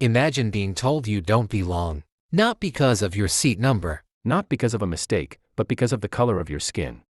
Imagine being told you don't belong, not because of your seat number, Not because of a mistake, but because of the color of your skin.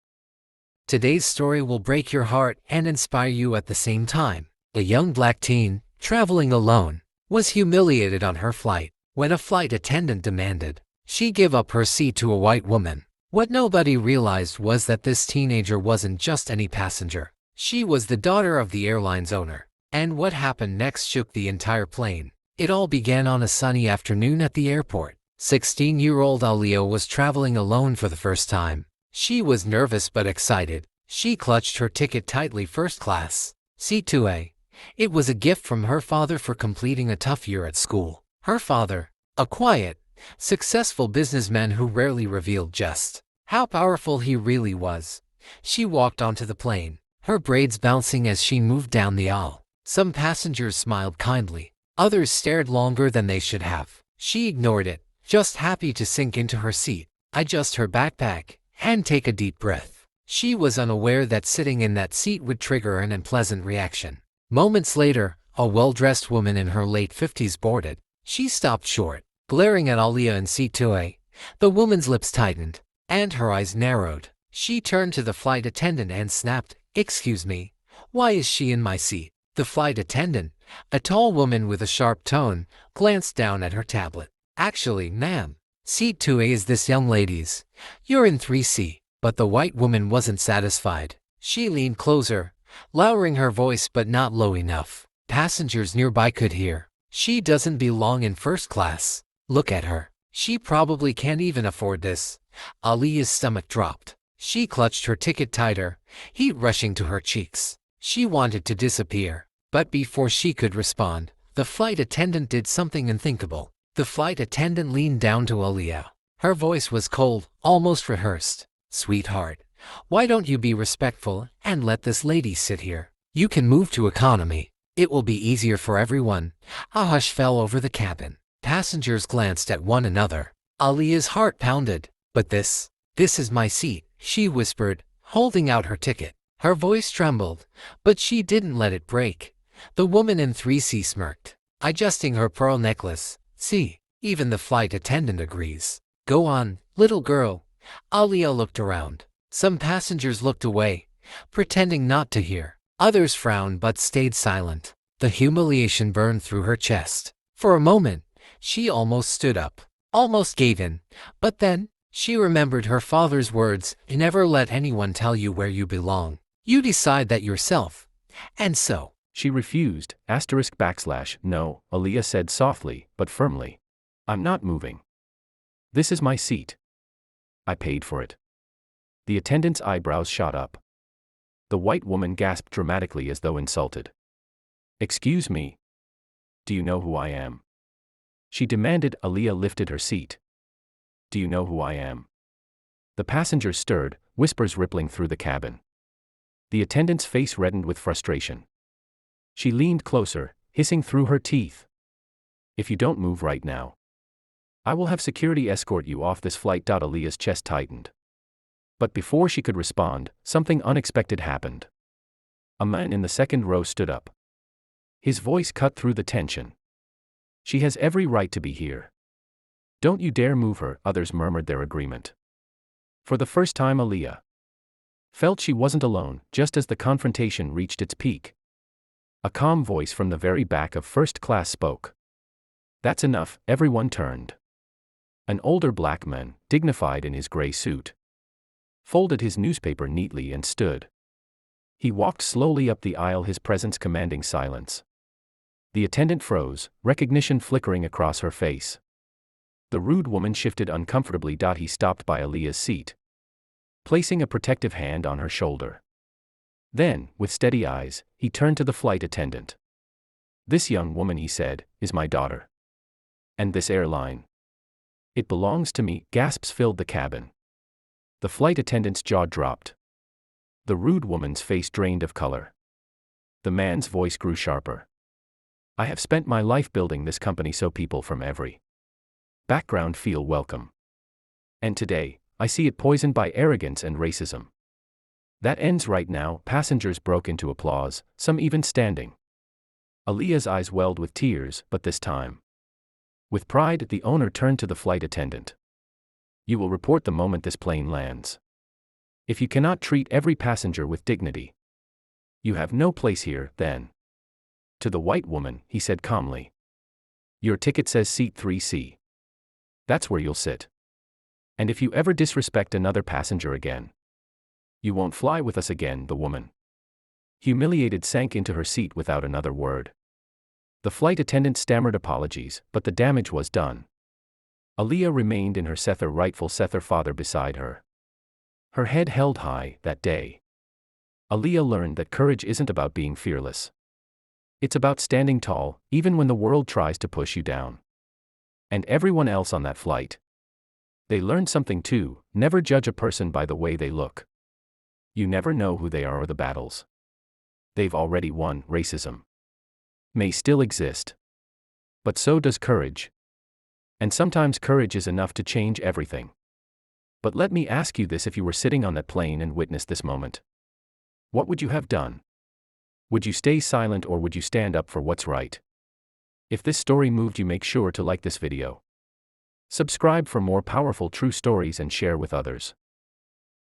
Today's story will break your heart and inspire you at the same time. A young black teen, traveling alone, was humiliated on her flight when a flight attendant demanded she give up her seat to a white woman. What nobody realized was that this teenager wasn't just any passenger. She was the daughter of the airline's owner. And what happened next shook the entire plane. It all began on a sunny afternoon at the airport. 16-year-old Aaliyah was traveling alone for the first time. She was nervous but excited. She clutched her ticket tightly, first class, seat 2A. It was a gift from her father for completing a tough year at school. Her father, a quiet, successful businessman who rarely revealed just how powerful he really was. She walked onto the plane, her braids bouncing as she moved down the aisle. Some passengers smiled kindly. Others stared longer than they should have. She ignored it, just happy to sink into her seat, adjust her backpack, and take a deep breath. She was unaware that sitting in that seat would trigger an unpleasant reaction. Moments later, a well-dressed woman in her late 50s boarded. She stopped short, glaring at Aaliyah in seat 2A. The woman's lips tightened, and her eyes narrowed. She turned to the flight attendant and snapped, "Excuse me, why is she in my seat?" The flight attendant, a tall woman with a sharp tone, glanced down at her tablet. "Actually, ma'am, seat 2A is this young lady's. You're in 3C." But the white woman wasn't satisfied. She leaned closer, lowering her voice but not low enough. Passengers nearby could hear. "She doesn't belong in first class. Look at her. She probably can't even afford this." Aaliyah's stomach dropped. She clutched her ticket tighter, heat rushing to her cheeks. She wanted to disappear. But before she could respond, the flight attendant did something unthinkable. The flight attendant leaned down to Aaliyah. Her voice was cold, almost rehearsed. "Sweetheart, why don't you be respectful and let this lady sit here? You can move to economy. It will be easier for everyone." A hush fell over the cabin. Passengers glanced at one another. Aaliyah's heart pounded. "But this is my seat," she whispered, holding out her ticket. Her voice trembled, but she didn't let it break. The woman in 3C smirked, adjusting her pearl necklace. "See, even the flight attendant agrees. Go on, little girl." Aaliyah looked around. Some passengers looked away, pretending not to hear. Others frowned but stayed silent. The humiliation burned through her chest. For a moment, she almost stood up, almost gave in. But then, she remembered her father's words, "Never let anyone tell you where you belong. You decide that yourself." And so, She refused, */ No, Aaliyah said softly, but firmly. "I'm not moving. This is my seat. I paid for it." The attendant's eyebrows shot up. The white woman gasped dramatically as though insulted. "Excuse me. Do you know who I am?" she demanded. Aaliyah lifted her seat. "Do you know who I am?" The passengers stirred, whispers rippling through the cabin. The attendant's face reddened with frustration. She leaned closer, hissing through her teeth. "If you don't move right now, I will have security escort you off this flight." Aaliyah's chest tightened. But before she could respond, something unexpected happened. A man in the second row stood up. His voice cut through the tension. "She has every right to be here. Don't you dare move her," others murmured their agreement. For the first time, Aaliyah felt she wasn't alone. Just as the confrontation reached its peak, a calm voice from the very back of first class spoke. "That's enough." Everyone turned. An older black man, dignified in his gray suit, folded his newspaper neatly and stood. He walked slowly up the aisle, his presence commanding silence. The attendant froze, recognition flickering across her face. The rude woman shifted uncomfortably. He stopped by Aaliyah's seat, placing a protective hand on her shoulder. Then, with steady eyes, he turned to the flight attendant. "This young woman," he said, "is my daughter. And this airline, it belongs to me." Gasps filled the cabin. The flight attendant's jaw dropped. The rude woman's face drained of color. The man's voice grew sharper. "I have spent my life building this company so people from every background feel welcome. And today, I see it poisoned by arrogance and racism. That ends right now." Passengers broke into applause, some even standing. Aaliyah's eyes welled with tears, but this time, With pride, the owner turned to the flight attendant. You will report the moment this plane lands. If you cannot treat every passenger with dignity, you have no place here, then. To the white woman, he said calmly. Your ticket says seat 3C. That's where you'll sit. And if you ever disrespect another passenger again, you won't fly with us again. The woman, humiliated, sank into her seat without another word. The flight attendant stammered apologies, but the damage was done. Aaliyah remained in her rightful father beside her. Her head held high. That day, Aaliyah learned that courage isn't about being fearless. It's about standing tall, even when the world tries to push you down. And everyone else on that flight, they learned something too: never judge a person by the way they look. You never know who they are or the battles they've already won. Racism may still exist, but so does courage. And sometimes courage is enough to change everything. But let me ask you this: if you were sitting on that plane and witnessed this moment, what would you have done? Would you stay silent or would you stand up for what's right? If this story moved you, make sure to like this video, subscribe for more powerful true stories, and share with others.